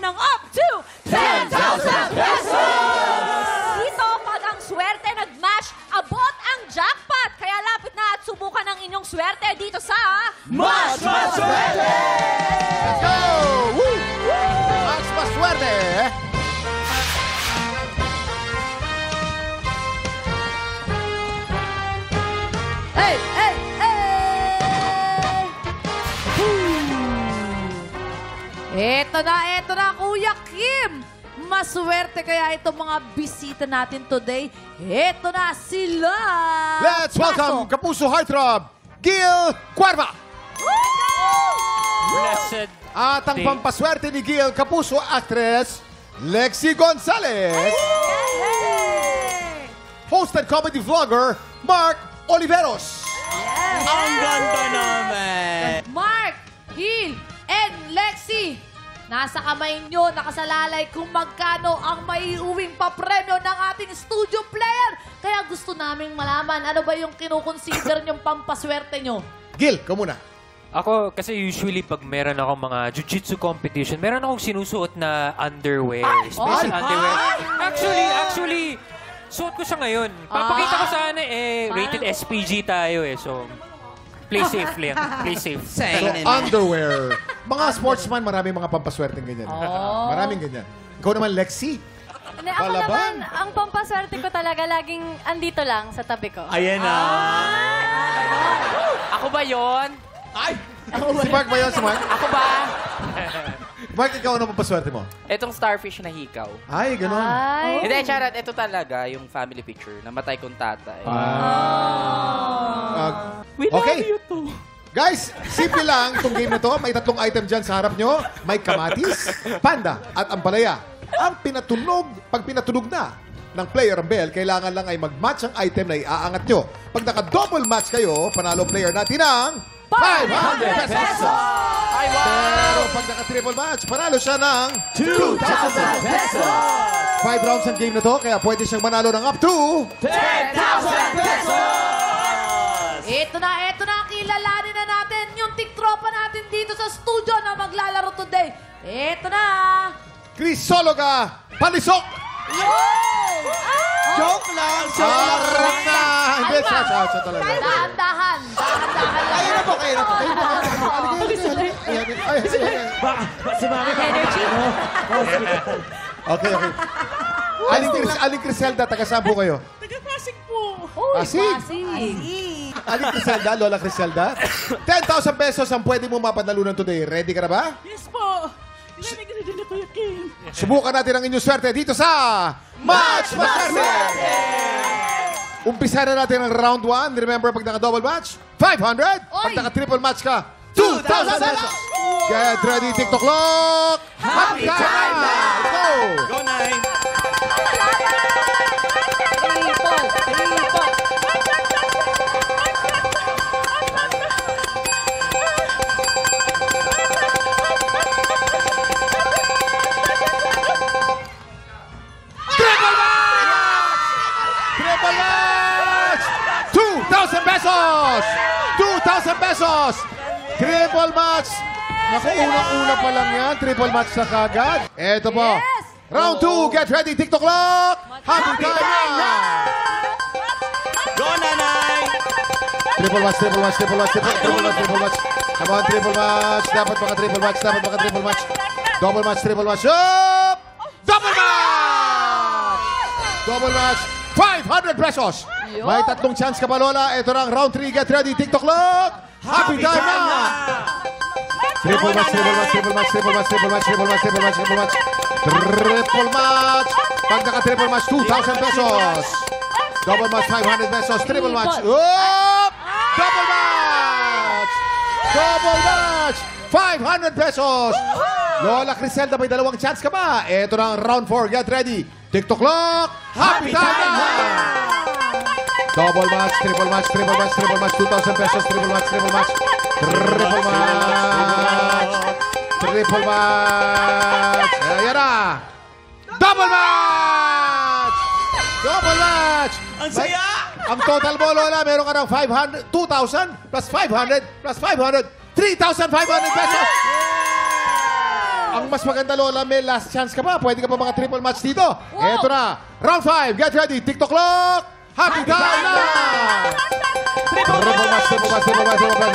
ng up to 10,000 pesos! Dito, pag ang swerte nag-match, abot ang jackpot. Kaya lapit na at subukan ang inyong swerte dito sa Mas Maswerte! Let's go! Woo! Mas Maswerte! Hey! Hey! Hey! Eto na, Kuya Kim! Maswerte kaya itong mga bisita natin today. Eto na sila! Let's welcome Kapuso Heartthrob, Gil Cuerva! Blessed. At ang pampaswerte ni Gil Kapuso, actress, Lexi Gonzalez. Host and comedy vlogger, Mark Oliveros. Ang ganda naman! Mark, Gil, and Lexi! Nasa kamay nyo, nakasalalay kung magkano ang maiuwing papremyo ng ating studio player. Kaya gusto naming malaman, ano ba yung kinukonsider nyong pampaswerte nyo? Gil, ikaw muna. Ako, kasi usually pag meron akong mga jiu-jitsu competition, meron akong sinusuot na underwear. Special underwear. Actually, suot ko siya ngayon. Papakita ko sana rated SPG tayo So, play safe lang. Play safe. So, underwear. Mga sportsman, maraming mga pampaswerte ganyan. Maraming ganyan. Ikaw naman, Lexi. Hindi, ako Palaban. naman, ang pampaswerte ko talaga laging andito lang sa tabi ko. Ayan na. Ako ba yon? Ay! Si Mark ba yun? Si Mark? Ako ba? Mark, ikaw ano pampaswerte mo? Etong starfish na hikaw. Ay, ganun. Ay, Hindi, charot. Ito talaga yung family picture. Namatay kong tatay. Okay. Guys, simple lang itong game na to. May tatlong item dyan sa harap nyo. May kamatis, panda, at ampalaya. Ang pag pinatunog na ng player ang bell, kailangan lang ay mag-match ang item na iaangat nyo. Pag naka-double match kayo, panalo player natin ng 500 pesos! Pero pag naka-triple match, panalo siya ng 2,000 pesos! 5 rounds ang game na to, kaya pwede siyang manalo ng up to 10,000 pesos! Ito na, kilalanin na natin yung tiktropa natin dito sa studio na maglalaro today. Ito na! Crisologa Palisok! Joke lang! Sarap na! Hindi, siya talaga. Dahan-dahan lang. Kayo na po, kayo na po. Si Mami Energy. Okay. Aling Criselda, taga saan po kayo? Taga-Pasig po. Uy, Pasig. Pasig. Aling Criselda, Lola Criselda. 10,000 pesos ang pwede mo mapanalunan today. Ready ka na ba? Yes po. Ready na Kuya King. Subukan natin ang inyong swerte dito sa Match Maswerte! Umpisa na natin ang round 1. Remember, pag naka-double match, 500. Pag naka-triple match ka, 2,000 pesos. Get ready, TikTok clock. Happy time! Let's go! Go, Nine! Triple. Triple match! 2,000 pesos! 2,000 pesos! Triple match! Naku, unang-una pa lang yan. Triple match na kagad. Eto po. Yes! Round 2, get ready, TikTok clock! Happy time na! Go, Nanay! Triple match. Come on, triple match. Dapat maka-triple match. Double match, triple match. Up! Double match! 500 pesos! May tatlong chance ka pa, Lola. Ito na ang round 3. Get ready, TikTok clock! Happy time na! Triple match. Pag naka-triple match, 2,000 pesos. Double match, 500 pesos. Triple match. Up! Double match! 500 pesos! Lola Criselda, may dalawang chance ka ba? Ito na ang round 4. Get ready. TikTok clock. Happy time na! Double match, triple match, 2,000 pesos. Triple match. Ayan na! Double match! Ang saya! Ang total mo, Lola, meron ka ng 2,000 plus 500 plus 500, 3,500 pesos! Ang mas maganda, Lola, may last chance ka pa. Pwede ka pa mga triple match dito. Eto na. Round 5. Get ready. TikTok clock. Happy time na! Triple match, triple match, triple match, triple match,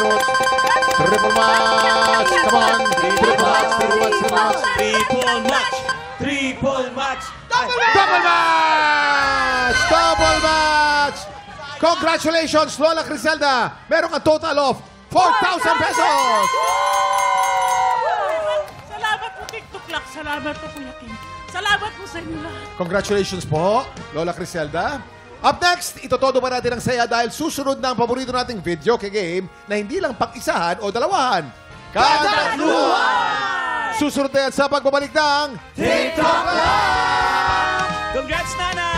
triple match. Come on. Triple match, triple match, triple match. Triple match. Triple match. Double match! Double match! Congratulations, Lola Criselda. Meron ka total of 4,000 pesos. Salamat po, TikTok Lock. Salamat po, Kuya King. Salamat po sa inyo lahat. Congratulations po, Lola Criselda. Up next, itotodo ba natin ang saya dahil susunod na ang paborito nating video game na hindi lang pag-isahan o dalawahan. Katatluhan! Susunod na yan sa pagbabalik ng TikTok Live! Congrats, Nanay!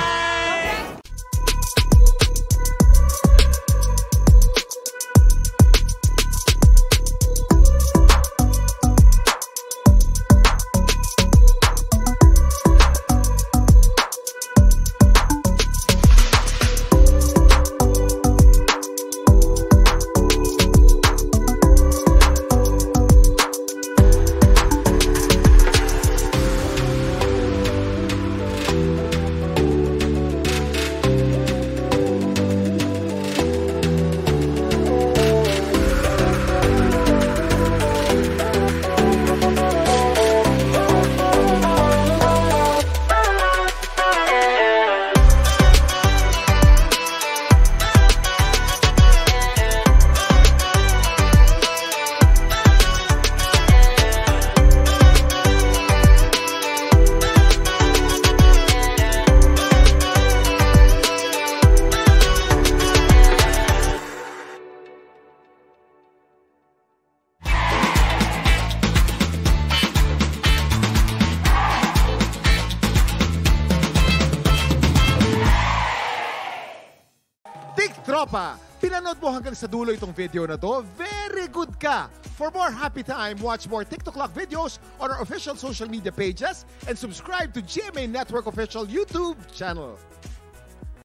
Tropa, pinanood mo hanggang sa dulo itong video na to? Very good ka! For more happy time, watch more TikTok Lock videos on our official social media pages and subscribe to GMA Network official YouTube channel.